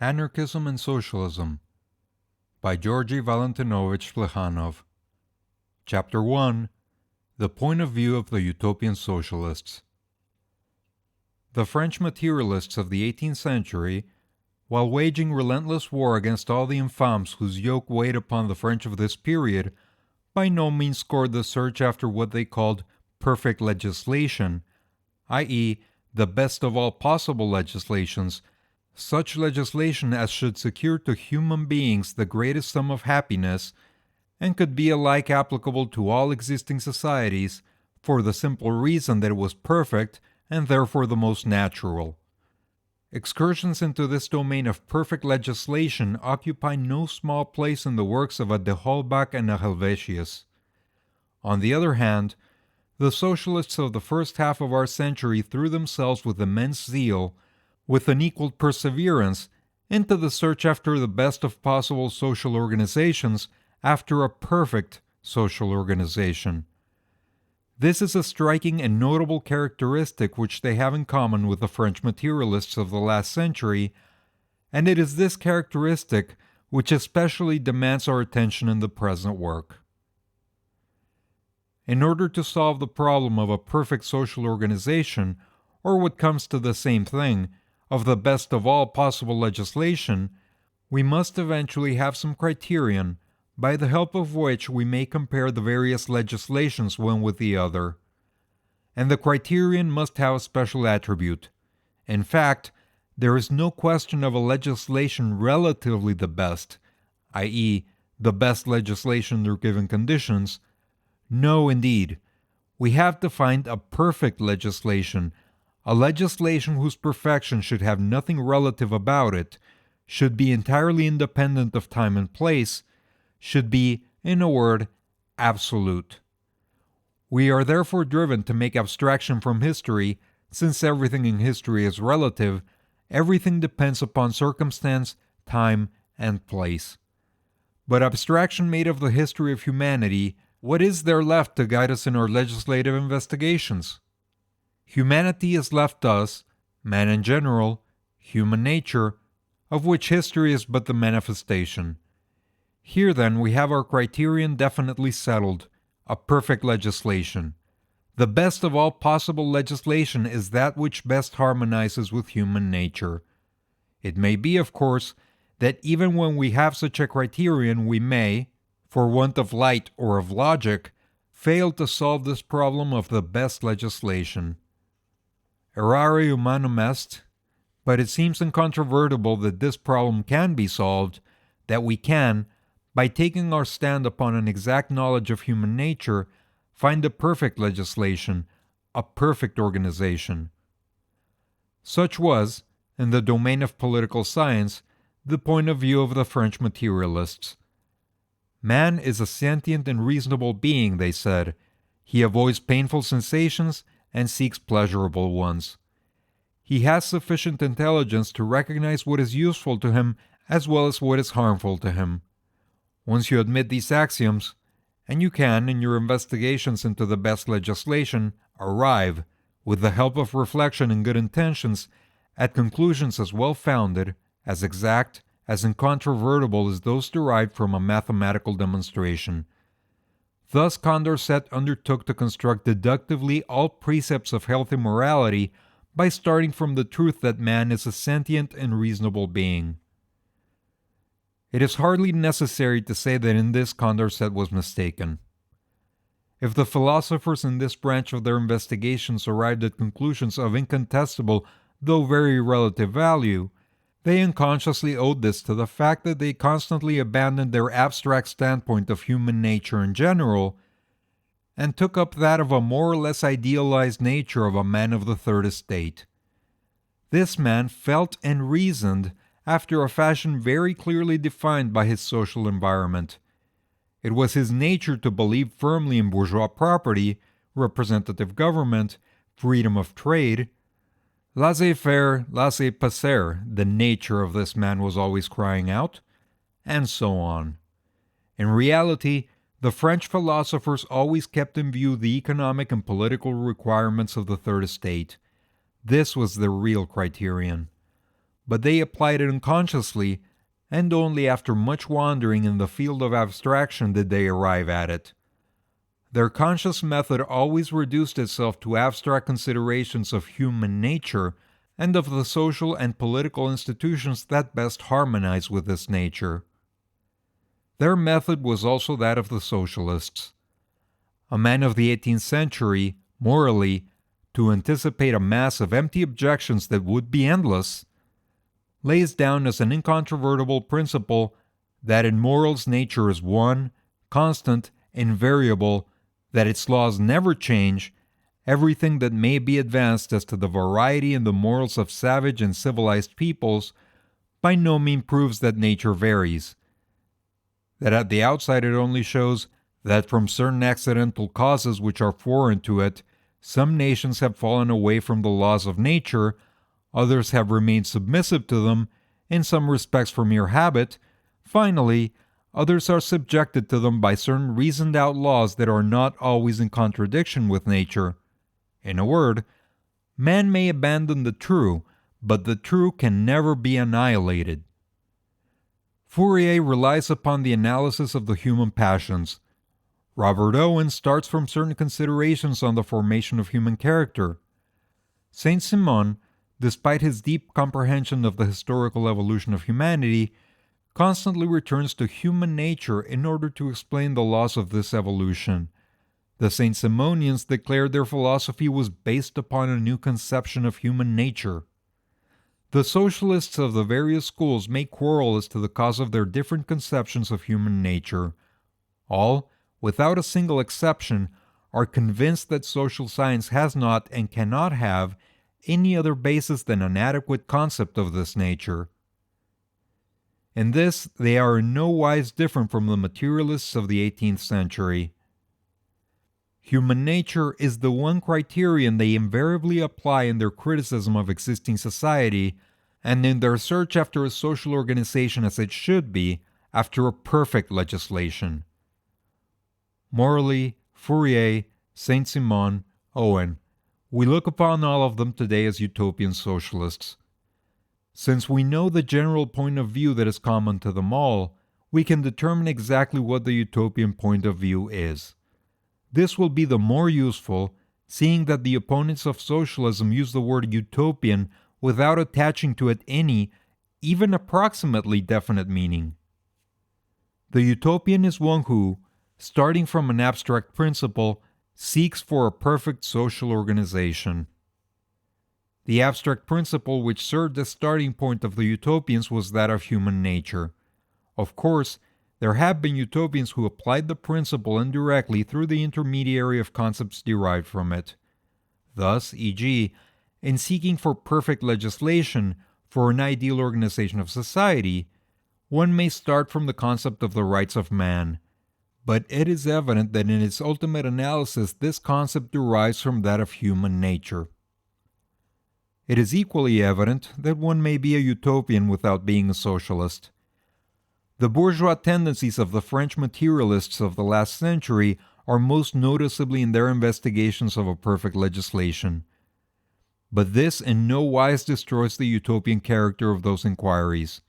Anarchism and Socialism by Georgy Valentinovich Plekhanov. Chapter 1. The Point of View of the Utopian Socialists. The French materialists of the 18th century, while waging relentless war against all the infams whose yoke weighed upon the French of this period, by no means scored the search after what they called perfect legislation, i.e., the best of all possible legislations, such legislation as should secure to human beings the greatest sum of happiness, and could be alike applicable to all existing societies, for the simple reason that it was perfect and therefore the most natural. Excursions into this domain of perfect legislation occupy no small place in the works of a de Holbach and a Helvetius. On the other hand, the socialists of the first half of our century threw themselves with immense zeal, with unequaled perseverance, into the search after the best of possible social organizations, after a perfect social organization. This is a striking and notable characteristic which they have in common with the French materialists of the last century, and it is this characteristic which especially demands our attention in the present work. In order to solve the problem of a perfect social organization, or what comes to the same thing, of the best of all possible legislation, we must eventually have some criterion, by the help of which we may compare the various legislations one with the other. And the criterion must have a special attribute. In fact, there is no question of a legislation relatively the best, i.e., the best legislation under given conditions. No, indeed. We have to find a perfect legislation, a legislation whose perfection should have nothing relative about it, should be entirely independent of time and place, should be, in a word, absolute. We are therefore driven to make abstraction from history, since everything in history is relative, everything depends upon circumstance, time, and place. But abstraction made of the history of humanity, what is there left to guide us in our legislative investigations? Humanity is left us, man in general, human nature, of which history is but the manifestation. Here then we have our criterion definitely settled, a perfect legislation. The best of all possible legislation is that which best harmonizes with human nature. It may be, of course, that even when we have such a criterion we may, for want of light or of logic, fail to solve this problem of the best legislation. Errare humanum est, but it seems incontrovertible that this problem can be solved, that we can, by taking our stand upon an exact knowledge of human nature, find a perfect legislation, a perfect organization. Such was, in the domain of political science, the point of view of the French materialists. Man is a sentient and reasonable being, they said. He avoids painful sensations and seeks pleasurable ones. He has sufficient intelligence to recognize what is useful to him as well as what is harmful to him. Once you admit these axioms, and you can, in your investigations into the best legislation, arrive, with the help of reflection and good intentions, at conclusions as well-founded, as exact, as incontrovertible as those derived from a mathematical demonstration. Thus Condorcet undertook to construct deductively all precepts of healthy morality by starting from the truth that man is a sentient and reasonable being. It is hardly necessary to say that in this Condorcet was mistaken. If the philosophers in this branch of their investigations arrived at conclusions of incontestable, though very relative value, they unconsciously owed this to the fact that they constantly abandoned their abstract standpoint of human nature in general, and took up that of a more or less idealized nature of a man of the third estate. This man felt and reasoned after a fashion very clearly defined by his social environment. It was his nature to believe firmly in bourgeois property, representative government, freedom of trade. Laissez-faire, laissez-passer, the nature of this man was always crying out, and so on. In reality, the French philosophers always kept in view the economic and political requirements of the Third Estate. This was their real criterion. but they applied it unconsciously, and only after much wandering in the field of abstraction did they arrive at it. Their conscious method always reduced itself to abstract considerations of human nature and of the social and political institutions that best harmonize with this nature. Their method was also that of the Socialists. A man of the 18th century, morally, to anticipate a mass of empty objections that would be endless, lays down as an incontrovertible principle that in morals nature is one, constant, invariable, that its laws never change, everything that may be advanced as to the variety in the morals of savage and civilized peoples by no means proves that nature varies. That at the outside it only shows that from certain accidental causes which are foreign to it, some nations have fallen away from the laws of nature, others have remained submissive to them, in some respects for mere habit, finally, others are subjected to them by certain reasoned-out laws that are not always in contradiction with nature. In a word, man may abandon the true, but the true can never be annihilated. Fourier relies upon the analysis of the human passions. Robert Owen starts from certain considerations on the formation of human character. Saint-Simon, despite his deep comprehension of the historical evolution of humanity, constantly returns to human nature in order to explain the laws of this evolution. The Saint-Simonians declared their philosophy was based upon a new conception of human nature. The Socialists of the various schools may quarrel as to the cause of their different conceptions of human nature. All, without a single exception, are convinced that social science has not and cannot have any other basis than an adequate concept of this nature. In this, they are in no wise different from the materialists of the 18th century. Human nature is the one criterion they invariably apply in their criticism of existing society, and in their search after a social organization as it should be, after a perfect legislation. Morally, Fourier, Saint-Simon, Owen, we look upon all of them today as utopian socialists. Since we know the general point of view that is common to them all, we can determine exactly what the utopian point of view is. This will be the more useful, seeing that the opponents of socialism use the word utopian without attaching to it any, even approximately definite meaning. The utopian is one who, starting from an abstract principle, seeks for a perfect social organization. The abstract principle which served as starting point of the utopians was that of human nature. Of course, there have been utopians who applied the principle indirectly through the intermediary of concepts derived from it. Thus, e.g., in seeking for perfect legislation for an ideal organization of society, one may start from the concept of the rights of man. But it is evident that in its ultimate analysis this concept derives from that of human nature. It is equally evident that one may be a utopian without being a socialist. The bourgeois tendencies of the French materialists of the last century are most noticeably in their investigations of a perfect legislation. But this in no wise destroys the utopian character of those inquiries.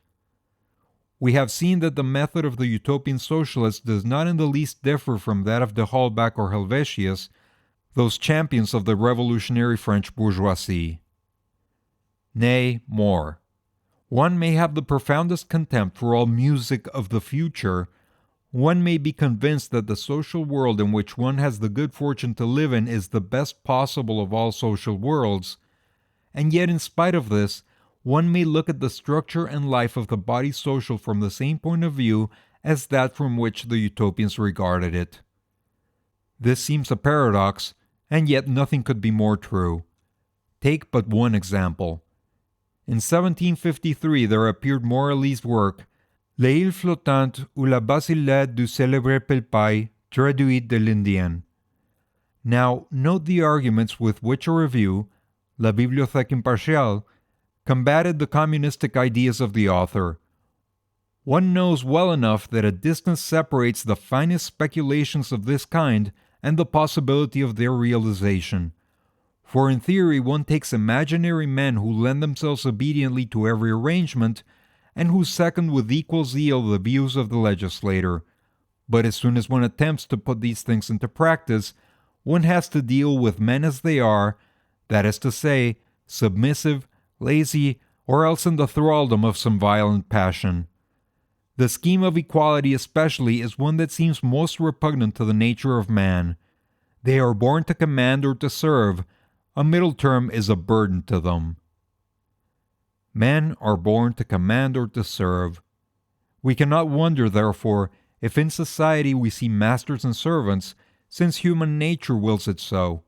We have seen that the method of the utopian socialists does not in the least differ from that of de Holbach or Helvetius, those champions of the revolutionary French bourgeoisie. Nay, more. One may have the profoundest contempt for all music of the future. One may be convinced that the social world in which one has the good fortune to live in is the best possible of all social worlds, and yet in spite of this, one may look at the structure and life of the body social from the same point of view as that from which the utopians regarded it. This seems a paradox, and yet nothing could be more true. Take but one example. In 1753 there appeared Morelly's work, Les îles flottantes ou la basiliade du célèbre Pelpaï, traduit de l'Indien. Now, note the arguments with which a review, La Bibliothèque Impartiale, combated the communistic ideas of the author. One knows well enough that a distance separates the finest speculations of this kind and the possibility of their realization. For in theory one takes imaginary men who lend themselves obediently to every arrangement, and who second with equal zeal the views of the legislator. But as soon as one attempts to put these things into practice, one has to deal with men as they are, that is to say, submissive, lazy, or else in the thraldom of some violent passion. The scheme of equality especially is one that seems most repugnant to the nature of man. They are born to command or to serve. A middle term is a burden to them. Men are born to command or to serve. We cannot wonder, therefore, if in society we see masters and servants, since human nature wills it so.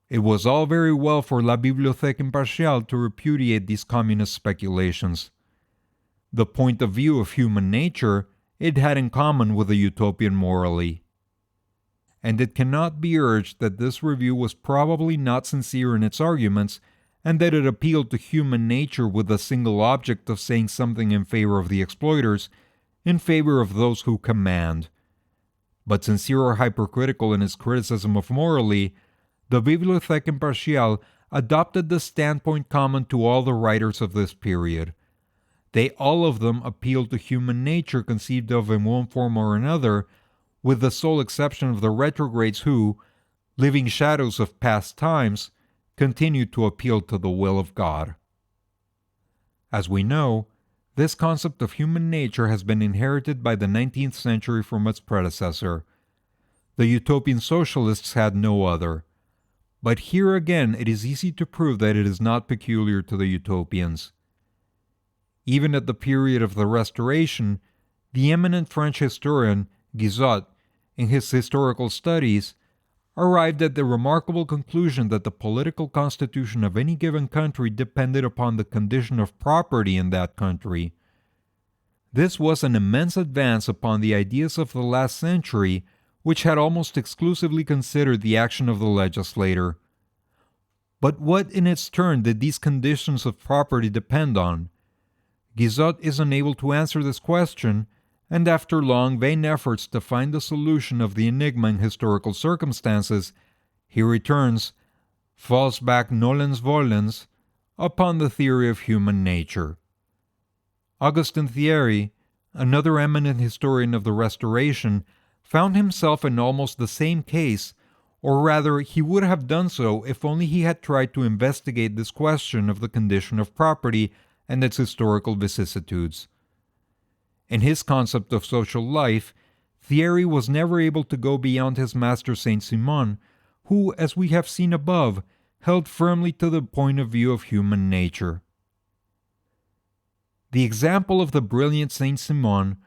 It was all very well for La Bibliothèque Impartiale to repudiate these communist speculations. The point of view of human nature it had in common with the Utopian morally. And it cannot be urged that this review was probably not sincere in its arguments, and that it appealed to human nature with the single object of saying something in favor of the exploiters, in favor of those who command. But sincere or hypercritical in its criticism of morally, the Bibliothèque Impartiale adopted the standpoint common to all the writers of this period. They all of them appealed to human nature conceived of in one form or another, with the sole exception of the retrogrades who, living shadows of past times, continued to appeal to the will of God. As we know, this concept of human nature has been inherited by the 19th century from its predecessor. The Utopian Socialists had no other. But here again it is easy to prove that it is not peculiar to the Utopians. Even at the period of the Restoration, the eminent French historian Guizot, in his historical studies, arrived at the remarkable conclusion that the political constitution of any given country depended upon the condition of property in that country. This was an immense advance upon the ideas of the last century, which had almost exclusively considered the action of the legislator. But what in its turn did these conditions of property depend on? Guizot is unable to answer this question, and after long, vain efforts to find the solution of the enigma in historical circumstances, he returns, falls back nolens volens, upon the theory of human nature. Augustine Thierry, another eminent historian of the Restoration, found himself in almost the same case, or rather he would have done so if only he had tried to investigate this question of the condition of property and its historical vicissitudes. In his concept of social life, Thierry was never able to go beyond his master Saint-Simon, who, as we have seen above, held firmly to the point of view of human nature. The example of the brilliant Saint-Simon,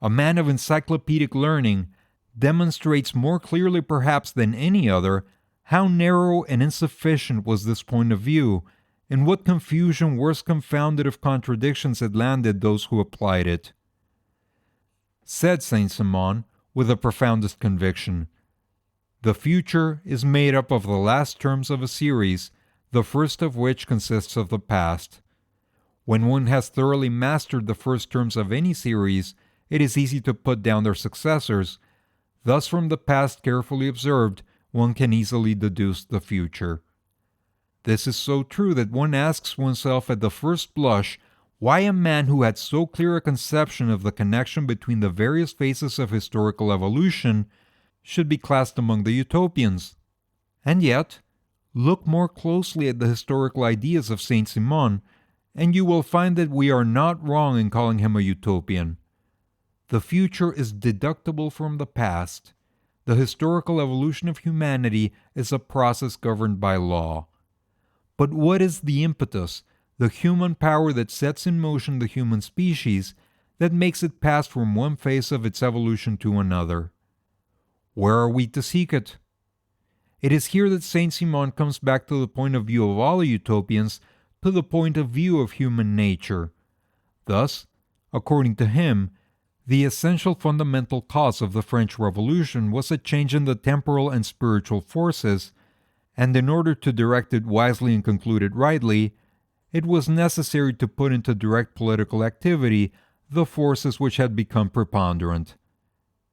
a man of encyclopedic learning, demonstrates more clearly perhaps than any other how narrow and insufficient was this point of view, and what confusion worse confounded of contradictions had landed those who applied it. Said Saint-Simon, with the profoundest conviction, "The future is made up of the last terms of a series, the first of which consists of the past. When one has thoroughly mastered the first terms of any series, it is easy to put down their successors. Thus from the past carefully observed, one can easily deduce the future." This is so true that one asks oneself at the first blush why a man who had so clear a conception of the connection between the various phases of historical evolution should be classed among the Utopians. And yet, look more closely at the historical ideas of Saint-Simon, and you will find that we are not wrong in calling him a Utopian. The future is deductible from the past. The historical evolution of humanity is a process governed by law. But what is the impetus, the human power that sets in motion the human species, that makes it pass from one phase of its evolution to another? Where are we to seek it? It is here that Saint-Simon comes back to the point of view of all the Utopians, to the point of view of human nature. Thus, according to him, the essential fundamental cause of the French Revolution was a change in the temporal and spiritual forces, and in order to direct it wisely and conclude it rightly, it was necessary to put into direct political activity the forces which had become preponderant.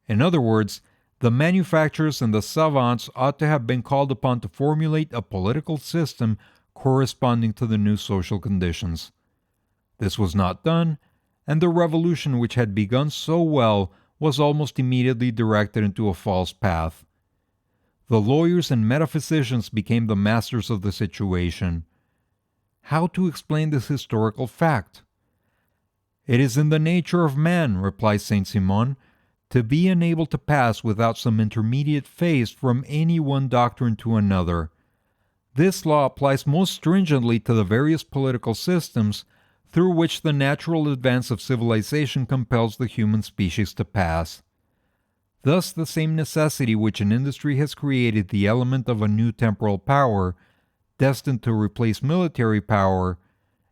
In other words, the manufacturers and the savants ought to have been called upon to formulate a political system corresponding to the new social conditions. This was not done, and the revolution which had begun so well was almost immediately directed into a false path. The lawyers and metaphysicians became the masters of the situation. How to explain this historical fact? It is in the nature of man, replies Saint-Simon, to be unable to pass without some intermediate phase from any one doctrine to another. This law applies most stringently to the various political systems through which the natural advance of civilization compels the human species to pass. Thus, the same necessity which in industry has created the element of a new temporal power, destined to replace military power,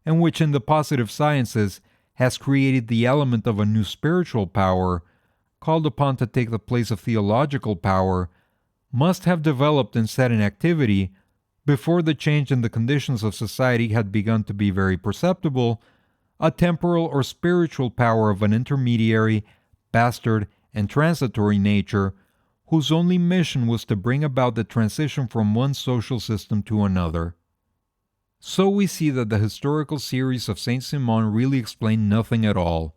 and which in the positive sciences has created the element of a new spiritual power, called upon to take the place of theological power, must have developed and set in activity before the change in the conditions of society had begun to be very perceptible, a temporal or spiritual power of an intermediary, bastard, and transitory nature, whose only mission was to bring about the transition from one social system to another. So we see that the historical series of Saint-Simon really explain nothing at all.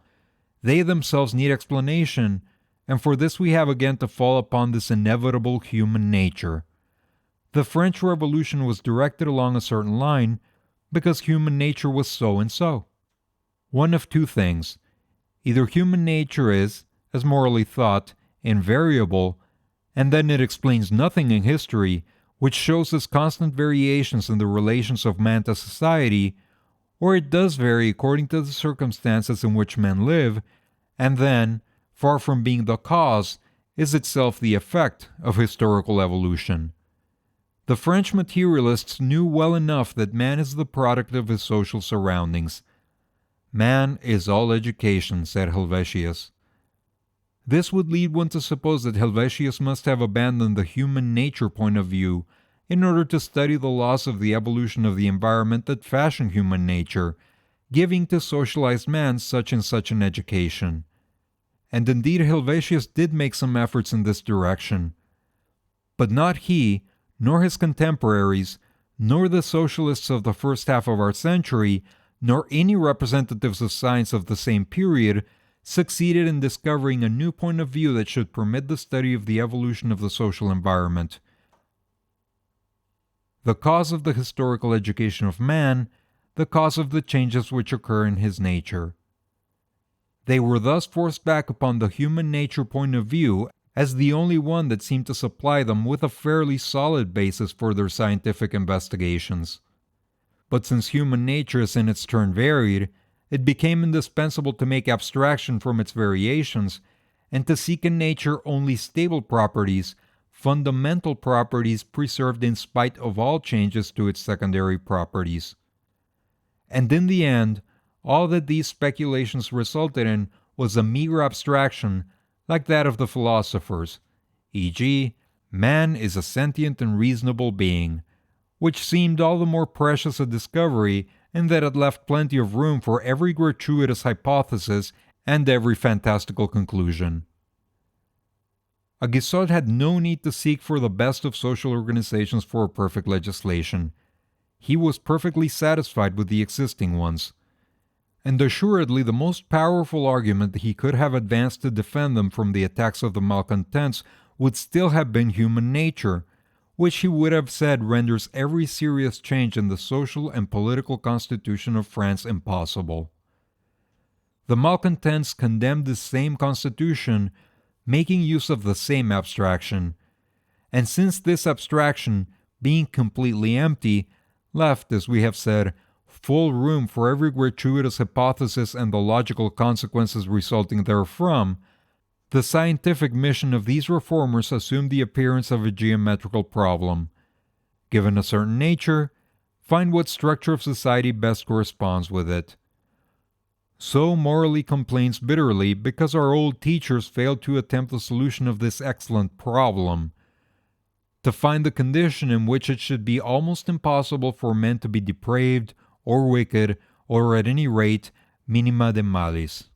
They themselves need explanation, and for this we have again to fall upon this inevitable human nature. The French Revolution was directed along a certain line because human nature was so and so. One of two things. Either human nature is, as morally thought, invariable, and then it explains nothing in history, which shows us constant variations in the relations of man to society, or it does vary according to the circumstances in which men live, and then, far from being the cause, is itself the effect of historical evolution. The French materialists knew well enough that man is the product of his social surroundings. Man is all education, said Helvetius. This would lead one to suppose that Helvetius must have abandoned the human nature point of view in order to study the laws of the evolution of the environment that fashion human nature, giving to socialized man such and such an education. And indeed Helvetius did make some efforts in this direction. But not he, nor his contemporaries, nor the socialists of the first half of our century, nor any representatives of science of the same period, succeeded in discovering a new point of view that should permit the study of the evolution of the social environment. The cause of the historical education of man, the cause of the changes which occur in his nature. They were thus forced back upon the human nature point of view as the only one that seemed to supply them with a fairly solid basis for their scientific investigations. But since human nature is in its turn varied, it became indispensable to make abstraction from its variations and to seek in nature only stable properties, fundamental properties preserved in spite of all changes to its secondary properties. And in the end, all that these speculations resulted in was a meager abstraction like that of the philosophers, e.g., man is a sentient and reasonable being, which seemed all the more precious a discovery in that it left plenty of room for every gratuitous hypothesis and every fantastical conclusion. Aguesseau had no need to seek for the best of social organizations for a perfect legislation. He was perfectly satisfied with the existing ones. And assuredly the most powerful argument that he could have advanced to defend them from the attacks of the malcontents would still have been human nature, which he would have said renders every serious change in the social and political constitution of France impossible. The malcontents condemned this same constitution, making use of the same abstraction, and since this abstraction, being completely empty, left, as we have said, full room for every gratuitous hypothesis and the logical consequences resulting therefrom, the scientific mission of these reformers assumed the appearance of a geometrical problem. Given a certain nature, find what structure of society best corresponds with it. So Morally complains bitterly because our old teachers failed to attempt the solution of this excellent problem, to find the condition in which it should be almost impossible for men to be depraved or wicked, or at any rate, minima de malis.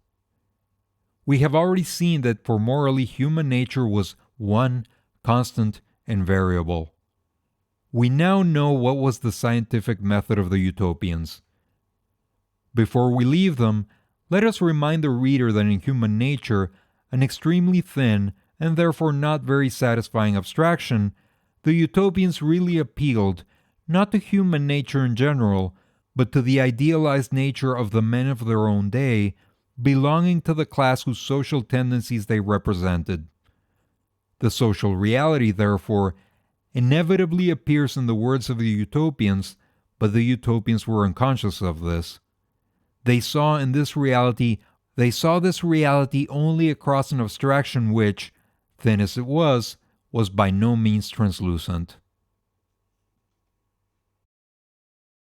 We have already seen that for Morally human nature was one, constant, and variable. We now know what was the scientific method of the Utopians. Before we leave them, let us remind the reader that in human nature, an extremely thin and therefore not very satisfying abstraction, the Utopians really appealed not to human nature in general, but to the idealized nature of the men of their own day, belonging to the class whose social tendencies they represented. The social reality, therefore, inevitably appears in the words of the Utopians, but the Utopians were unconscious of this. They saw this reality only across an abstraction which, thin as it was by no means translucent.